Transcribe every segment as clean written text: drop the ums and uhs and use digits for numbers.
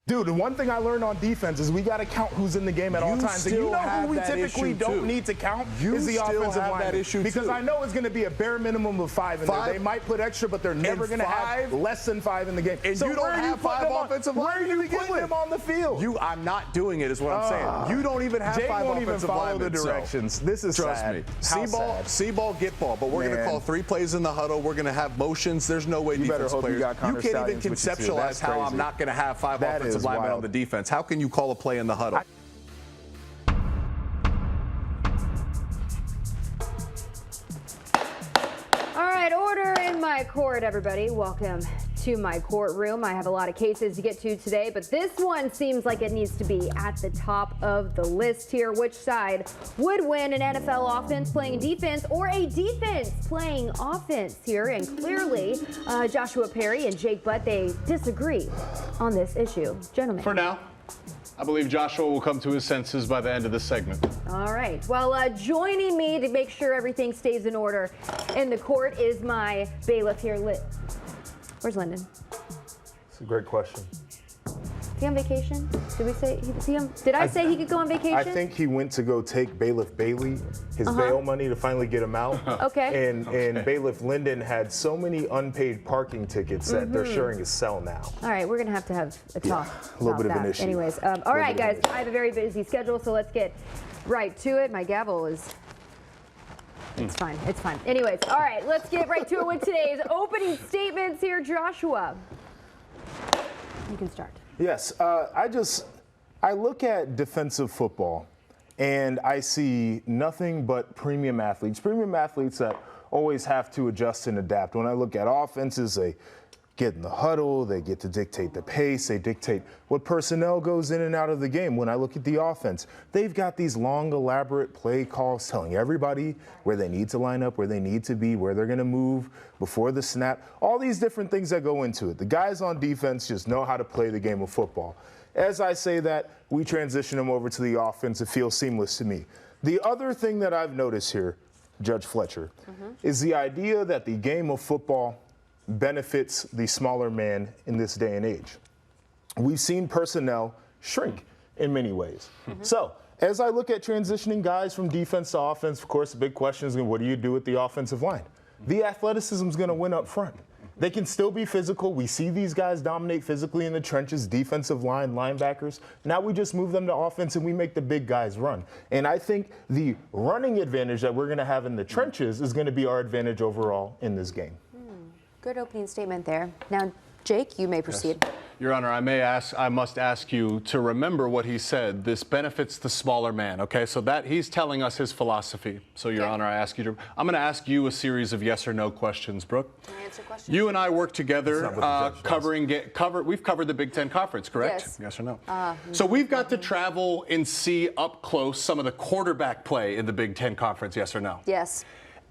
Dude, the one thing I learned on defense is we got to count who's in the game at all times. And you know who we typically don't need to count is the offensive line. Because I know it's going to be a bare minimum of 5 in there. They might put extra, but they're never going to have less than 5 in the game. And so you don't have 5 offensive linemen. Where are you putting them on the field? I'm not doing it is what I'm saying. You don't even have 5 offensive linemen. Jay won't even follow the directions. This is trust sad. me. See ball, get ball. But we're going to call 3 plays in the huddle. We're going to have motions. There's no way defense players. You can't even conceptualize how I'm not going to have 5 offensive linemen on the defense. How can you call a play in the huddle? All right, order in my court, everybody. Welcome to my courtroom. I have a lot of cases to get to today, but this one seems like it needs to be at the top of the list here. Which side would win, an NFL offense playing defense or a defense playing offense here? And clearly, Joshua Perry and Jake Butt, they disagree on this issue. Gentlemen. For now. I believe Joshua will come to his senses by the end of this segment. All right. Well, joining me to make sure everything stays in order in the court is my bailiff here, Where's Lyndon? It's a great question. Is he on vacation? Did we say Did I say he could go on vacation? I think he went to go take Bailiff Bailey his bail money to finally get him out. Okay. And Bailiff Lyndon had so many unpaid parking tickets that they're sharing his cell now. All right, we're gonna have a talk. A little bit of an issue. Anyways, all right, guys. I have a very busy schedule, so let's get right to it. My gavel is. It's fine. It's fine. Anyways, all right, let's get right to it with today's opening statements here, Joshua. You can start. Yes, I look at defensive football and I see nothing but premium athletes that always have to adjust and adapt. When I look at offenses, they get in the huddle, they get to dictate the pace, they dictate what personnel goes in and out of the game. When I look at the offense, they've got these long, elaborate play calls telling everybody where they need to line up, where they need to be, where they're going to move before the snap, all these different things that go into it. The guys on defense just know how to play the game of football. As I say that, we transition them over to the offense. It feels seamless to me. The other thing that I've noticed here, Judge Fletcher, is the idea that the game of football benefits the smaller man in this day and age. We've seen personnel shrink in many ways. So, as I look at transitioning guys from defense to offense, of course, the big question is, what do you do with the offensive line? The athleticism is going to win up front. They can still be physical. We see these guys dominate physically in the trenches, defensive line, linebackers. Now we just move them to offense and we make the big guys run. And I think the running advantage that we're going to have in the trenches is going to be our advantage overall in this game. Good opening statement there. Now, Jake, you may proceed. Yes. Your Honor, I must ask you to remember what he said. This benefits the smaller man, okay? So that he's telling us his philosophy. So, Your Honor, I'm going to ask you a series of yes or no questions, Brooke. Can I answer questions? You and I work together we've covered the Big Ten Conference, correct? Yes. Yes or no? So we've got to travel and see up close some of the quarterback play in the Big Ten Conference, yes or no? Yes.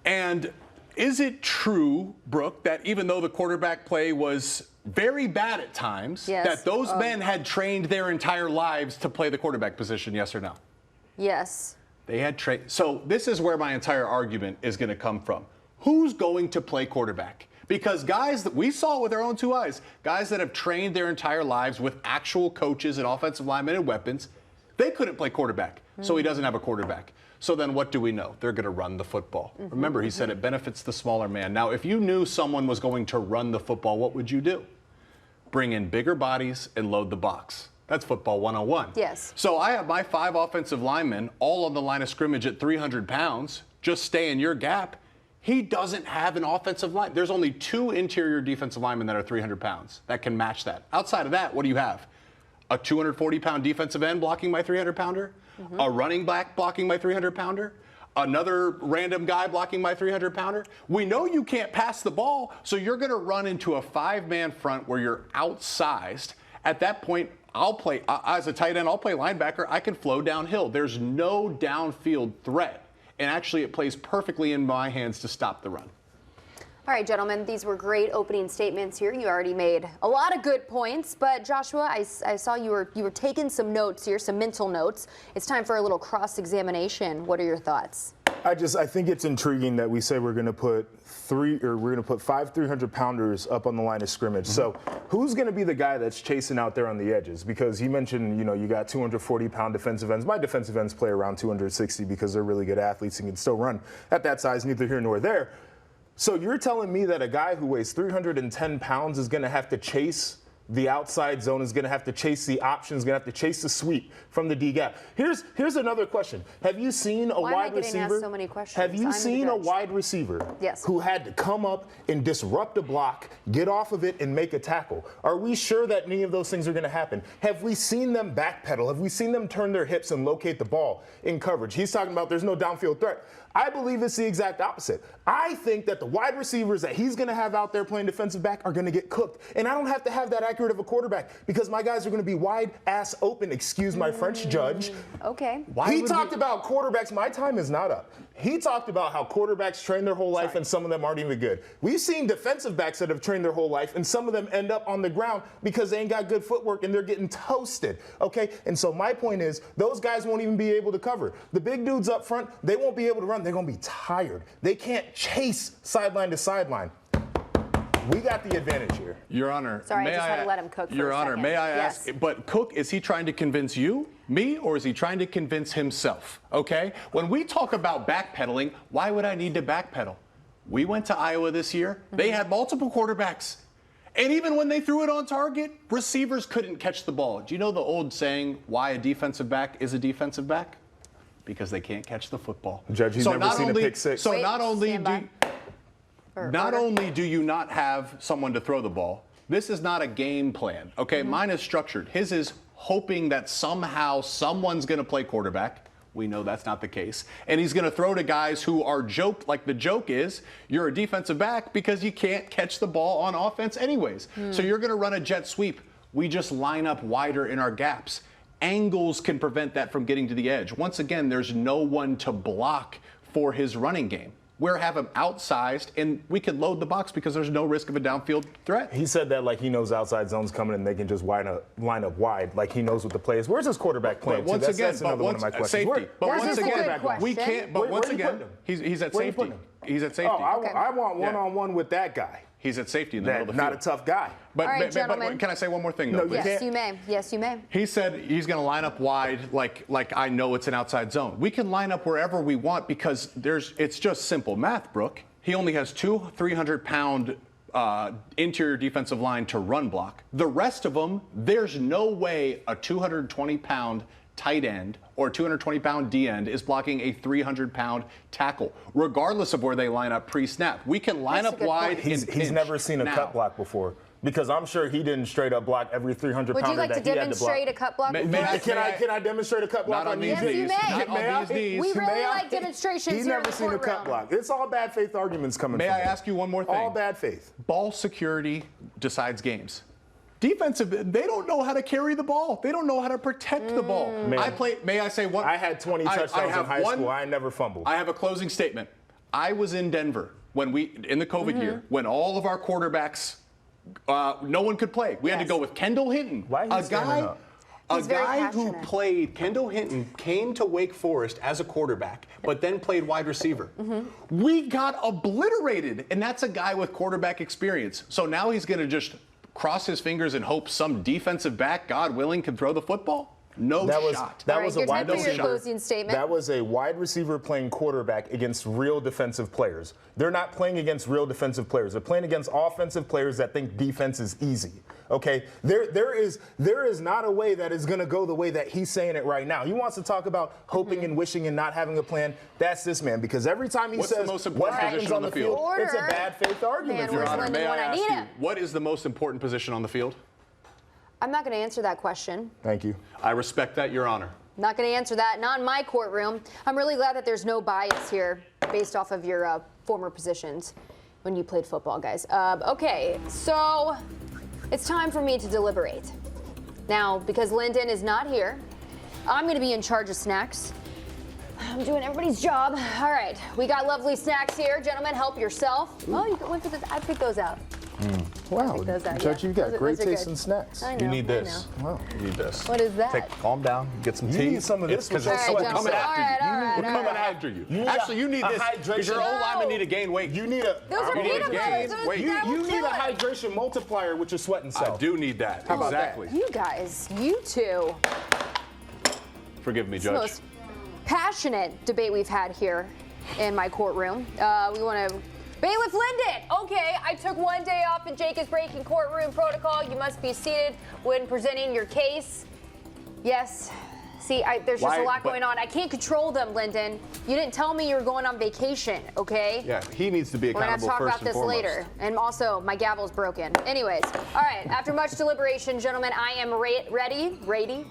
And is it true, Brooke, that even though the quarterback play was very bad at times, that those men had trained their entire lives to play the quarterback position, yes or no? Yes. They had trained. So this is where my entire argument is going to come from. Who's going to play quarterback? Because guys that we saw with our own 2 eyes, guys that have trained their entire lives with actual coaches and offensive linemen and weapons, they couldn't play quarterback. So he doesn't have a quarterback. So then what do we know? They're going to run the football. Remember, he said it benefits the smaller man. Now, if you knew someone was going to run the football, what would you do? Bring in bigger bodies and load the box. That's football 101. Yes. So I have my 5 offensive linemen all on the line of scrimmage at 300 pounds. Just stay in your gap. He doesn't have an offensive line. There's only 2 interior defensive linemen that are 300 pounds that can match that. Outside of that, what do you have? A 240-pound defensive end blocking my 300-pounder? A running back blocking my 300-pounder? Another random guy blocking my 300-pounder? We know you can't pass the ball, so you're going to run into a 5-man front where you're outsized. At that point, I'll play, as a tight end, I'll play linebacker. I can flow downhill. There's no downfield threat. And actually, it plays perfectly in my hands to stop the run. All right, gentlemen, these were great opening statements here. You already made a lot of good points, but Joshua, I saw you were taking some notes here, some mental notes. It's time for a little cross-examination. What are your thoughts? I think it's intriguing that we say we're going to put 5 300-pounders up on the line of scrimmage. So who's going to be the guy that's chasing out there on the edges? Because you mentioned, you got 240-pound defensive ends. My defensive ends play around 260 because they're really good athletes and can still run at that size, neither here nor there. So you're telling me that a guy who weighs 310 pounds is going to have to chase the outside zone, is going to have to chase the options, going to have to chase the sweep from the D gap. Here's another question. Have you seen a wide receiver? Asked so many questions? Have you seen a wide receiver who had to come up and disrupt a block, get off of it, and make a tackle? Are we sure that any of those things are going to happen? Have we seen them backpedal? Have we seen them turn their hips and locate the ball in coverage? He's talking about there's no downfield threat. I believe it's the exact opposite. I think that the wide receivers that he's going to have out there playing defensive back are going to get cooked. And I don't have to have that accurate of a quarterback because my guys are going to be wide ass open. Excuse my French, Judge. Okay. He talked about quarterbacks. My time is not up. He talked about how quarterbacks train their whole life and some of them aren't even good. We've seen defensive backs that have trained their whole life and some of them end up on the ground because they ain't got good footwork and they're getting toasted. Okay? And so my point is those guys won't even be able to cover. The big dudes up front, they won't be able to run. They're going to be tired. They can't chase sideline to sideline. We got the advantage here. Your Honor. Sorry, I just had to let him cook for Your a Honor, second. may I Yes. ask, but Cook, is he trying to convince you, me, or is he trying to convince himself? Okay? When we talk about backpedaling, why would I need to backpedal? We went to Iowa this year. They had multiple quarterbacks. And even when they threw it on target, receivers couldn't catch the ball. Do you know the old saying, why a defensive back is a defensive back? Because they can't catch the football. Judge, you've never seen a pick six. So Wait, not only stand do by. not only do you not have someone to throw the ball, this is not a game plan. Okay, mine is structured. His is hoping that somehow someone's going to play quarterback. We know that's not the case. And he's going to throw to guys who are joked, like the joke is, you're a defensive back because you can't catch the ball on offense anyways. So you're going to run a jet sweep. We just line up wider in our gaps. Angles can prevent that from getting to the edge. Once again, there's no one to block for his running game. We're have him outsized, and we can load the box because there's no risk of a downfield threat. He said that like he knows outside zones coming and they can just line up wide, like he knows what the play is. Where's his quarterback playing? But once again, that's another one of my questions. Safety. But Where's once his again, quarterback we question? can't. But Where once you again, putting him? he's at Where you safety. putting him? He's at safety. Oh, I want one-on-one with that guy. He's at safety in the middle of the Not field. a tough guy. But, All right, but gentlemen. can I say one more thing, though? No, you please? Yes, can't. you may. Yes, you may. He said he's going to line up wide like I know it's an outside zone. We can line up wherever we want because it's just simple math, Brooke. He only has 2 300-pound interior defensive line to run block. The rest of them, there's no way a 220-pound tight end or 220-pound D end is blocking a 300-pound tackle, regardless of where they line up pre-snap. We can line That's up a good wide. point. He's never seen a cut block before. Because I'm sure he didn't straight up block every 300 pounder Would you like to that he had to block. demonstrate a cut block? Can I demonstrate a cut block Not on these Yes, you knees. may. Not on these knees. We really May I? like demonstrations He's here never in the seen a cut courtroom. block. It's all bad faith arguments coming May from I him. ask you one more thing? All bad faith. Ball security decides games. Defensive, they don't know how to carry the ball. They don't know how to protect the ball. May I say one? I had 20 touchdowns in high school. I never fumbled. I have a closing statement. I was in Denver in the COVID year, when all of our quarterbacks, no one could play. We had to go with Kendall Hinton. Why is he standing up? A He's very guy who passionate. played, Kendall Hinton, came to Wake Forest as a quarterback, but then played wide receiver. We got obliterated, and that's a guy with quarterback experience. So now he's going to just cross his fingers and hope some defensive back, God willing, can throw the football? No shot. That All right, was a your wide time for your receiver. closing statement. That was a wide receiver playing quarterback against real defensive players. They're not playing against real defensive players. They're playing against offensive players that think defense is easy. Okay, there is not a way that is going to go the way that he's saying it right now. He wants to talk about hoping and wishing and not having a plan. That's this man, because every time he What's the says most what important happens position on the field, Order. it's a bad faith argument. Man, for where's him. Lyndon May when I I ask need you, him? what is the most important position on the field? I'm not going to answer that question. Thank you. I respect that, Your Honor. Not going to answer that. Not in my courtroom. I'm really glad that there's no bias here based off of your former positions when you played football, guys. Okay, so it's time for me to deliberate. Now, because Lyndon is not here, I'm going to be in charge of snacks. I'm doing everybody's job. All right, we got lovely snacks here. Gentlemen, help yourself. Oh, you went for the, I picked those out. Wow, those out, Judge, yeah. you've got Those great are taste good. in snacks. I know. You need I this. know. Wow. You need this. What is that? Calm down. Get some You tea. need some of this. Because All it's right, sweat Johnson. coming after you. All right, We're coming all right. after you. need Actually, you need a this because your hydration. old linemen need to gain weight. You need a. Those are You need peanut to butter. gain Those- weight. that will You need kill a it. hydration multiplier with your sweating I self. do need that. about that? Exactly. You guys, you two. Forgive me, It's the Judge. most passionate debate we've had here in my courtroom. We want to. Bailiff Linden, okay, I took one day off and Jake is breaking courtroom protocol. You must be seated when presenting your case. Yes. See, there's just a lot going on. I can't control them, Linden. You didn't tell me you were going on vacation, okay? Yeah, he needs to be We're gonna have to accountable talk first about this and foremost. later. And also, my gavel's broken. Anyways, all right, after much deliberation, gentlemen, I am ready.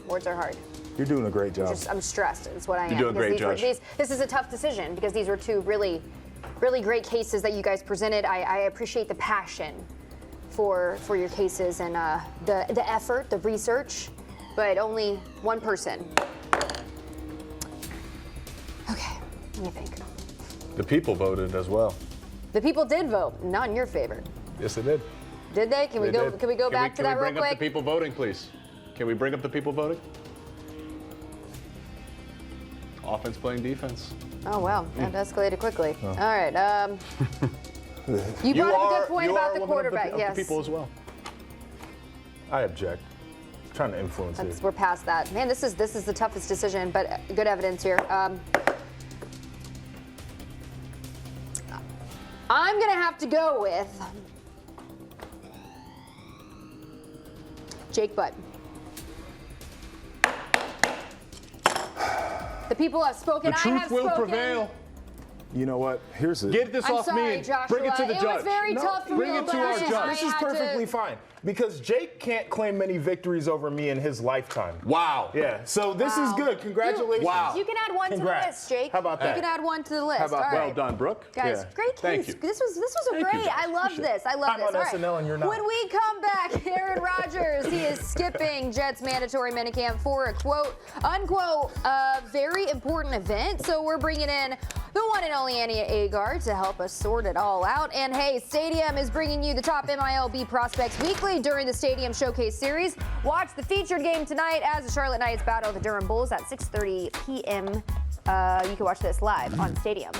Words are hard. You're doing a great job. I'm stressed. That's what I am. You're doing great, Because Judge. this is a tough decision because these were two really great cases that you guys presented. I appreciate the passion for your cases and the effort, the research, but only one person. Okay, let me think. The people voted as well. The people did vote, not in your favor. Yes, they did. Did they? Can we They go? did. Can we go back to that real Can we bring up quick? the people voting, please? Can we bring up the people voting? Offense playing defense. Oh wow, that escalated quickly. Oh. All right. You brought up a good point about the quarterback. Of Yes. the people as well. I object. I'm trying to influence it. We're past that. Man, this is the toughest decision, but good evidence here. I'm gonna have to go with Jake Butt. The people have spoken. The I truth have will spoken. prevail. You know what? Here's it. Get this I'm off sorry, me and Joshua. bring it to the It judge. was very tough for bring me, it but to our I judge. This is had to- perfectly fine because Jake can't claim many victories over me in his lifetime. Wow. Yeah, so this is good. Congratulations. Wow. You can add one Congrats. to the list, Jake. How about that? You can add one to the list. How about All that? right. Well done, Brooke. Guys, Yeah. great case. Thank you. This was Thank you, great. Judge. I love this. I love I'm this. on All right. SNL and you're not. When we come back, Aaron Rodgers, he is skipping Jets mandatory minicamp for a quote unquote very important event. So we're bringing in the one and only Annie Agar to help us sort it all out. And hey, Stadium is bringing you the top MILB prospects weekly during the Stadium Showcase Series. Watch the featured game tonight as the Charlotte Knights battle the Durham Bulls at 6:30 p.m. You can watch this live on Stadium.